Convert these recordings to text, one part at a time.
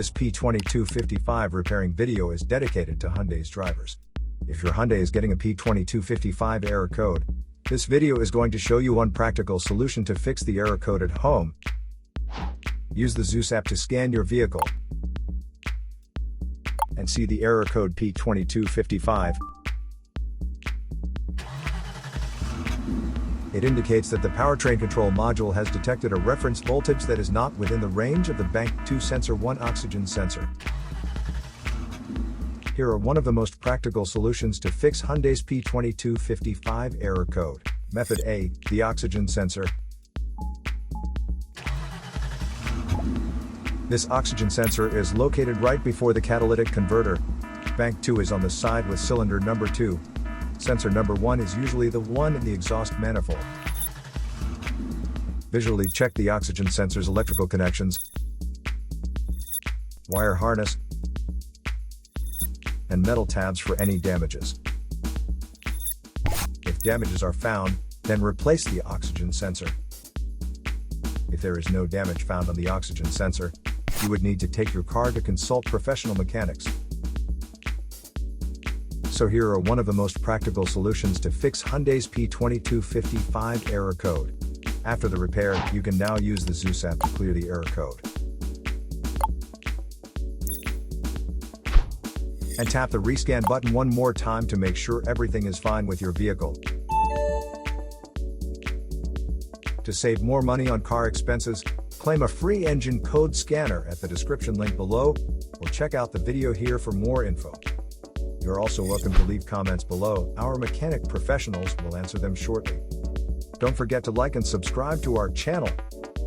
This P2255 repairing video is dedicated to Hyundai's drivers. If your Hyundai is getting a P2255 error code, this video is going to show you one practical solution to fix the error code at home. Use the Zeus app to scan your vehicle and see the error code P2255. It indicates that the powertrain control module has detected a reference voltage that is not within the range of the Bank 2 sensor 1 oxygen sensor. Here are one of the most practical solutions to fix Hyundai's P2255 error code. Method A, the oxygen sensor. This oxygen sensor is located right before the catalytic converter. Bank 2 is on the side with cylinder number 2. Sensor number 1 is usually the one in the exhaust manifold. Visually check the oxygen sensor's electrical connections, wire harness, and metal tabs for any damages. If damages are found, then replace the oxygen sensor. If there is no damage found on the oxygen sensor, you would need to take your car to consult professional mechanics. So here are one of the most practical solutions to fix Hyundai's P2255 error code. After the repair, you can now use the Zeus app to clear the error code. And tap the rescan button one more time to make sure everything is fine with your vehicle. To save more money on car expenses, claim a free engine code scanner at the description link below, or check out the video here for more info. You're also welcome to leave comments below. Our mechanic professionals will answer them shortly. Don't forget to like and subscribe to our channel.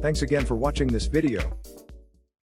Thanks again for watching this video.